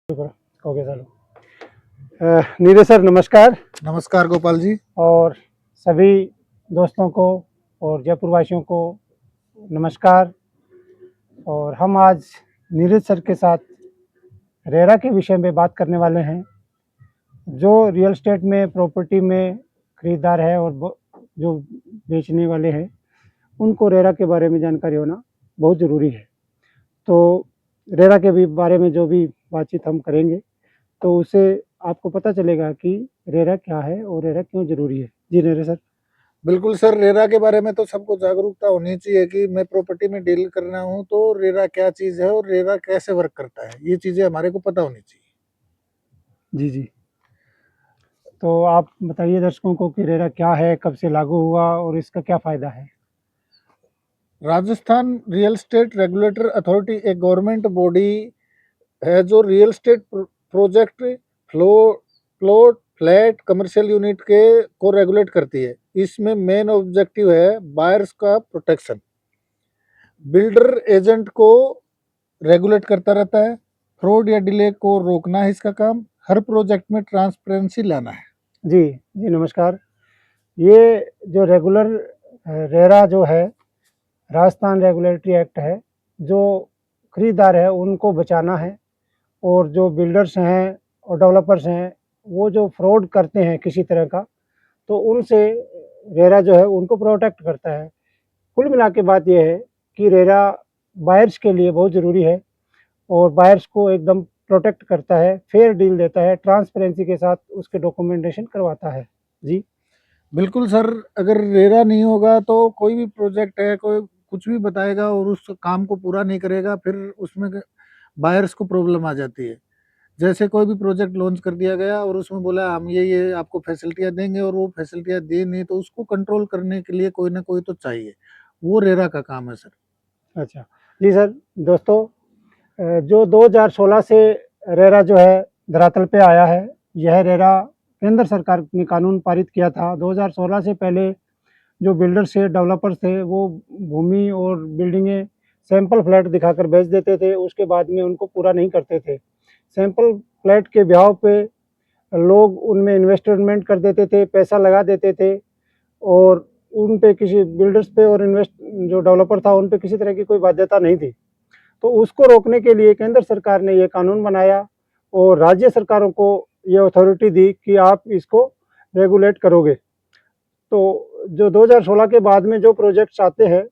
Okay चलो। Neeraj sir नमस्कार। नमस्कार गोपाल जी। और सभी दोस्तों को और जयपुर वासियों को नमस्कार। और हम आज नीरज सर के साथ रेरा के विषय में बात करने वाले हैं। जो रियल एस्टेट में प्रॉपर्टी में खरीदार है और जो बेचने वाले हैं उनको रेरा के बारे में जानकारी होना बहुत ज़रूरी है। तो रेरा के भी बारे में जो भी बातचीत हम करेंगे तो उससे आपको पता चलेगा कि रेरा क्या है और रेरा क्यों ज़रूरी है। जी रेरा सर। बिल्कुल सर, रेरा के बारे में तो सबको जागरूकता होनी चाहिए कि मैं प्रॉपर्टी में डील कर रहा हूँ तो रेरा क्या चीज़ है और रेरा कैसे वर्क करता है, ये चीज़ें हमारे को पता होनी चाहिए। जी जी। तो आप बताइए दर्शकों को कि रेरा क्या है, कब से लागू हुआ और इसका क्या फ़ायदा है। Rajasthan real estate regulator authority एक गवर्नमेंट बॉडी है जो real estate project flow plot flat commercial unit के को रेगुलेट करती है। इसमें मेन ऑब्जेक्टिव है बायर्स का प्रोटेक्शन, बिल्डर एजेंट को रेगुलेट करता रहता है, फ्रॉड या डिले को रोकना है इसका काम, हर प्रोजेक्ट में ट्रांसपेरेंसी लाना है। जी जी नमस्कार। ये जो रेरा जो है राजस्थान रेगुलेटरी एक्ट है, जो खरीदार है उनको बचाना है। और जो बिल्डर्स हैं और डेवलपर्स हैं वो जो फ्रॉड करते हैं किसी तरह का, तो उनसे रेरा जो है उनको प्रोटेक्ट करता है। कुल मिला के बात यह है कि रेरा बायर्स के लिए बहुत ज़रूरी है और बायर्स को एकदम प्रोटेक्ट करता है, फेयर डील देता है, ट्रांसपेरेंसी के साथ उसके डॉक्यूमेंटेशन करवाता है। जी बिल्कुल सर, अगर रेरा नहीं होगा तो कोई भी प्रोजेक्ट है, कोई कुछ भी बताएगा और उस काम को पूरा नहीं करेगा, फिर उसमें बायर्स को प्रॉब्लम आ जाती है। जैसे कोई भी प्रोजेक्ट लॉन्च कर दिया गया और उसमें बोला हम ये आपको फैसिलिटियाँ देंगे और वो फैसिलिटियाँ दे नहीं, तो उसको कंट्रोल करने के लिए कोई ना कोई तो चाहिए, वो रेरा का काम है सर। अच्छा। जी सर। दोस्तों, जो 2016 से रेरा जो है धरातल पे आया है, यह रेरा केंद्र सरकार ने कानून पारित किया था। 2016 से पहले जो बिल्डर्स थे, डेवलपर्स थे, वो भूमि और बिल्डिंगें सैंपल फ्लैट दिखाकर बेच देते थे, उसके बाद में उनको पूरा नहीं करते थे। सैंपल फ्लैट के ब्याह पे लोग उनमें इन्वेस्टमेंट कर देते थे, पैसा लगा देते थे और उन पे किसी बिल्डर्स पे और जो डेवलपर था उन पे किसी तरह की कोई बाध्यता नहीं थी। तो उसको रोकने के लिए केंद्र सरकार ने ये कानून बनाया और राज्य सरकारों को ये अथॉरिटी दी कि आप इसको रेगुलेट करोगे। तो जो 2016 के बाद में जो प्रोजेक्ट्स आते हैं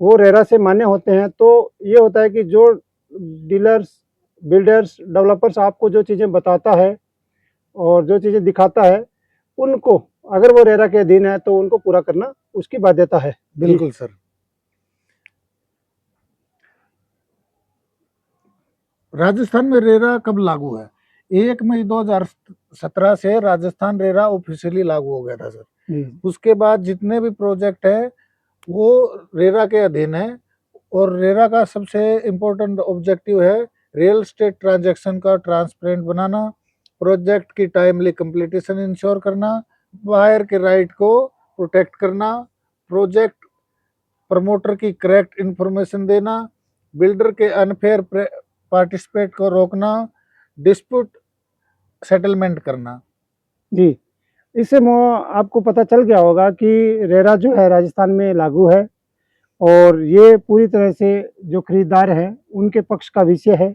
वो रेरा से मान्य होते हैं। तो ये होता है कि जो डीलर्स, बिल्डर्स, डेवलपर्स आपको जो चीज़ें बताता है और जो चीज़ें दिखाता है, उनको अगर वो रेरा के अधीन है तो उनको पूरा करना उसकी बाध्यता है। बिल्कुल सर। राजस्थान में रेरा कब लागू है? 1 मई 2017 से राजस्थान रेरा ऑफिशियली लागू हो गया था सर। उसके बाद जितने भी प्रोजेक्ट है वो रेरा के अधीन है और रेरा का सबसे इम्पोर्टेंट ऑब्जेक्टिव है रियल एस्टेट ट्रांजैक्शन का ट्रांसपेरेंट बनाना, प्रोजेक्ट की टाइमली कंप्लीटेशन इंश्योर करना, बायर के राइट को प्रोटेक्ट करना, प्रोजेक्ट प्रमोटर की करेक्ट इंफॉर्मेशन देना, बिल्डर के अनफेयर पार्टिसिपेट को रोकना, डिस्प्यूट सेटलमेंट करना। जी, इससे आपको पता चल गया होगा कि रेरा जो है राजस्थान में लागू है और ये पूरी तरह से जो खरीदार हैं उनके पक्ष का विषय है।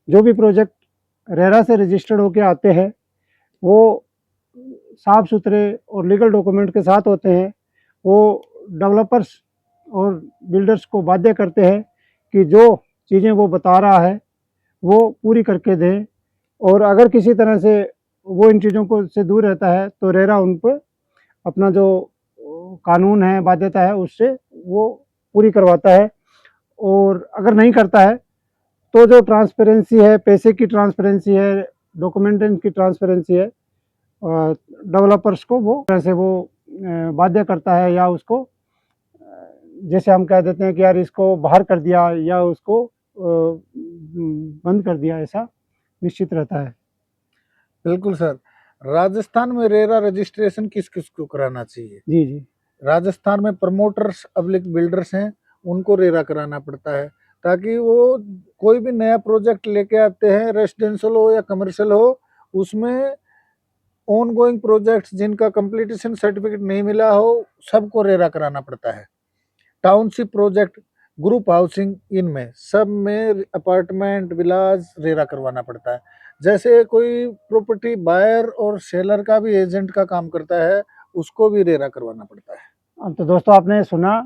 जो भी प्रोजेक्ट रेरा से रजिस्टर्ड होके आते हैं वो साफ सुथरे और लीगल डॉक्यूमेंट के साथ होते हैं। वो डेवलपर्स और बिल्डर्स को बाध्य करते हैं कि जो चीज़ें वो बता रहा है वो पूरी करके दें और अगर किसी तरह से वो इन चीज़ों को से दूर रहता है तो रेरा उन पर अपना जो कानून है, बाध्यता है, उससे वो पूरी करवाता है। और अगर नहीं करता है तो जो ट्रांसपेरेंसी है, पैसे की ट्रांसपेरेंसी है, डॉक्यूमेंटेशन की ट्रांसपेरेंसी है, डेवलपर्स को वो तरह से वो बाध्य करता है या उसको जैसे हम कह देते हैं कि यार इसको बाहर कर दिया या उसको बंद कर दिया, ऐसा निश्चित रहता है। बिल्कुल सर। राजस्थान में रेरा रजिस्ट्रेशन किस किस को कराना चाहिए? जी जी। राजस्थान में प्रमोटर्स पब्लिक बिल्डर्स हैं, उनको रेरा कराना पड़ता है। ताकि वो कोई भी नया प्रोजेक्ट लेके आते हैं, रेसिडेंशियल हो या कमर्शियल हो, उसमें ऑन गोइंग प्रोजेक्ट्स जिनका कंप्लीटेशन सर्टिफिकेट नहीं मिला हो, सबको रेरा कराना पड़ता है। टाउनशिप प्रोजेक्ट, ग्रुप हाउसिंग, इनमें सब में अपार्टमेंट, विलाज रेरा करवाना पड़ता है। जैसे कोई प्रॉपर्टी बायर और सेलर का भी एजेंट का काम करता है, उसको भी रेरा करवाना पड़ता है। अब तो दोस्तों आपने सुना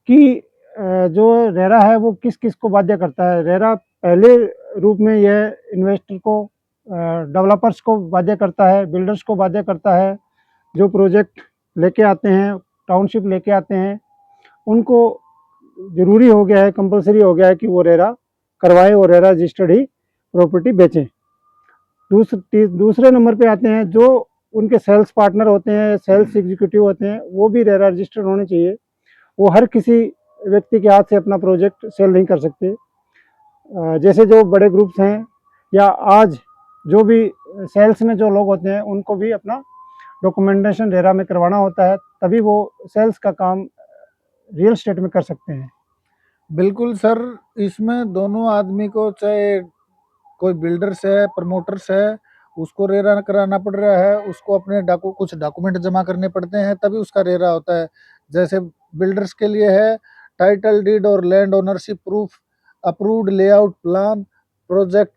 कि जो रेरा है वो किस किस को बाध्य करता है। रेरा पहले रूप में यह इन्वेस्टर को, डेवलपर्स को बाध्य करता है, बिल्डर्स को बाध्य करता है। जो प्रोजेक्ट लेके आते हैं, टाउनशिप लेके आते हैं, उनको ज़रूरी हो गया है, कंपलसरी हो गया है कि वो रेरा करवाएं और रेरा रजिस्टर्ड ही प्रॉपर्टी बेचें। दूसरे नंबर पे आते हैं जो उनके सेल्स पार्टनर होते हैं, सेल्स एग्जीक्यूटिव होते हैं, वो भी रेरा रजिस्टर्ड होने चाहिए। वो हर किसी व्यक्ति के हाथ से अपना प्रोजेक्ट सेल नहीं कर सकते। जैसे जो बड़े ग्रुप्स हैं या आज जो भी सेल्स में जो लोग होते हैं, उनको भी अपना डॉक्यूमेंटेशन रेरा में करवाना होता है, तभी वो सेल्स का काम रियल एस्टेट में कर सकते हैं। बिल्कुल सर, इसमें दोनों आदमी को, चाहे कोई बिल्डर्स है, प्रमोटर्स है, उसको रेरा कराना पड़ रहा है, उसको अपने कुछ डॉक्यूमेंट जमा करने पड़ते हैं, तभी उसका रेरा होता है। जैसे बिल्डर्स के लिए है टाइटल डीड और land ownership proof, approved layout plan, project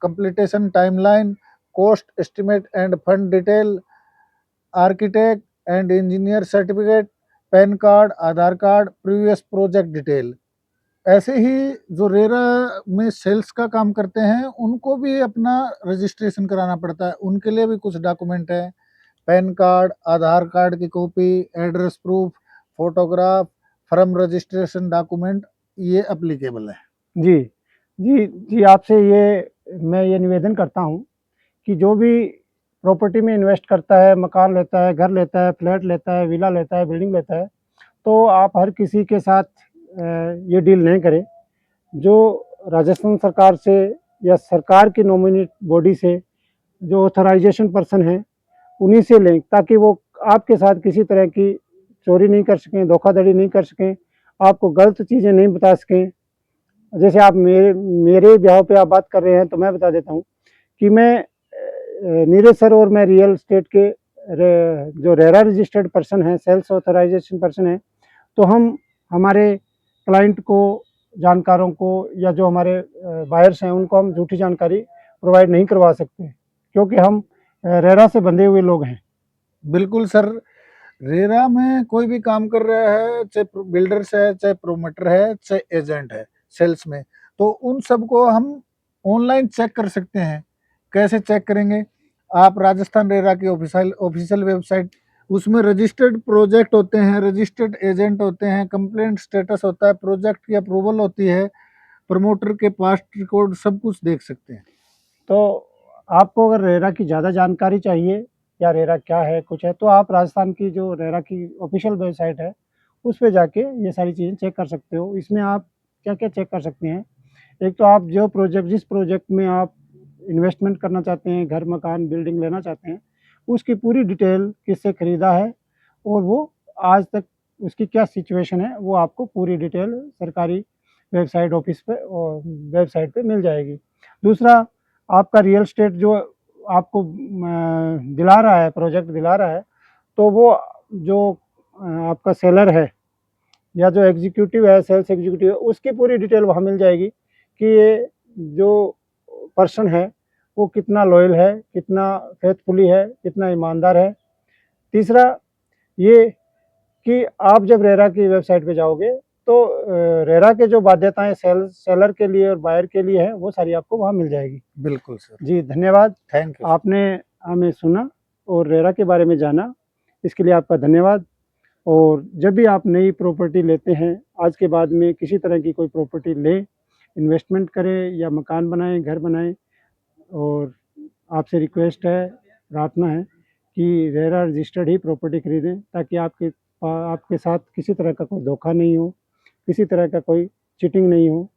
completion timeline, cost estimate end fund detail, architect and engineer certificate, pan card, Aadhaar card, previous project detail. ऐसे ही जो रेरा में सेल्स का काम करते हैं, उनको भी अपना रजिस्ट्रेशन कराना पड़ता है। उनके लिए भी कुछ डॉक्यूमेंट है, पैन कार्ड, आधार कार्ड की copy, address proof, photograph, firm registration document, ये अप्लीकेबल है। जी जी जी, आपसे मैं ये निवेदन करता हूँ कि जो भी प्रॉपर्टी में इन्वेस्ट करता है, मकान लेता है, घर लेता है, फ्लैट लेता है, विला लेता है, बिल्डिंग लेता है, तो आप हर किसी के साथ ये डील नहीं करें। जो राजस्थान सरकार से या सरकार की नॉमिनेट बॉडी से जो ऑथराइजेशन पर्सन हैं, उन्हीं से लें, ताकि वो आपके साथ किसी तरह की चोरी नहीं कर सकें, धोखाधड़ी नहीं कर सकें, आपको गलत चीज़ें नहीं बता सकें। जैसे आप मेरे ब्याह पे आप बात कर रहे हैं, तो मैं बता देता हूँ कि नीरज सर और मैं रियल एस्टेट के जो रेरा रजिस्टर्ड पर्सन है, सेल्स ऑथराइजेशन पर्सन है, तो हम हमारे क्लाइंट को, जानकारों को, या जो हमारे बायर्स हैं, उनको हम झूठी जानकारी प्रोवाइड नहीं करवा सकते, क्योंकि हम रेरा से बंधे हुए लोग हैं। बिल्कुल सर, रेरा में कोई भी काम कर रहा है, चाहे बिल्डर्स है, चाहे प्रोमोटर है, चाहे एजेंट है सेल्स में, तो उन सबको हम ऑनलाइन चेक कर सकते हैं। कैसे चेक करेंगे? आप राजस्थान रेरा की ऑफिशियल वेबसाइट, उसमें रजिस्टर्ड प्रोजेक्ट होते हैं, रजिस्टर्ड एजेंट होते हैं, कंप्लेंट स्टेटस होता है, प्रोजेक्ट की अप्रूवल होती है, प्रमोटर के पास्ट रिकॉर्ड, सब कुछ देख सकते हैं। तो आपको अगर रेरा की ज़्यादा जानकारी चाहिए या रेरा क्या है, कुछ है, तो आप राजस्थान की जो रेरा की ऑफिशियल वेबसाइट है, उस पे जाके ये सारी चीज़ें चेक कर सकते हो। इसमें आप क्या-क्या चेक कर सकते हैं, एक तो आप जिस प्रोजेक्ट में आप इन्वेस्टमेंट करना चाहते हैं, घर, मकान, बिल्डिंग लेना चाहते हैं, उसकी पूरी डिटेल, किससे खरीदा है और वो आज तक उसकी क्या सिचुएशन है, वो आपको पूरी डिटेल सरकारी वेबसाइट पे मिल जाएगी। दूसरा, आपका रियल एस्टेट जो आपको दिला रहा है, प्रोजेक्ट दिला रहा है, तो वो जो आपका सेलर है या जो एग्जीक्यूटिव है, सेल्स एग्जीक्यूटिव है, उसकी पूरी डिटेल वहाँ मिल जाएगी कि ये जो पर्सन है वो कितना लॉयल है, कितना फेथफुली है, कितना ईमानदार है। तीसरा ये कि आप जब रेरा की वेबसाइट पे जाओगे, तो रेरा के जो बाध्यताएं सेलर के लिए और बायर के लिए है, वो सारी आपको वहाँ मिल जाएगी। बिल्कुल सर, जी धन्यवाद। Thank you. आपने हमें सुना और रेरा के बारे में जाना, इसके लिए आपका धन्यवाद। और जब भी आप नई प्रॉपर्टी लेते हैं, आज के बाद में किसी तरह की कोई प्रॉपर्टी लें, इन्वेस्टमेंट करें या मकान बनाएं, घर बनाएं, और आपसे रिक्वेस्ट है, प्रार्थना है कि रेरा रजिस्टर्ड ही प्रॉपर्टी खरीदें, ताकि आपके साथ किसी तरह का कोई धोखा नहीं हो, किसी तरह का कोई चीटिंग नहीं हो।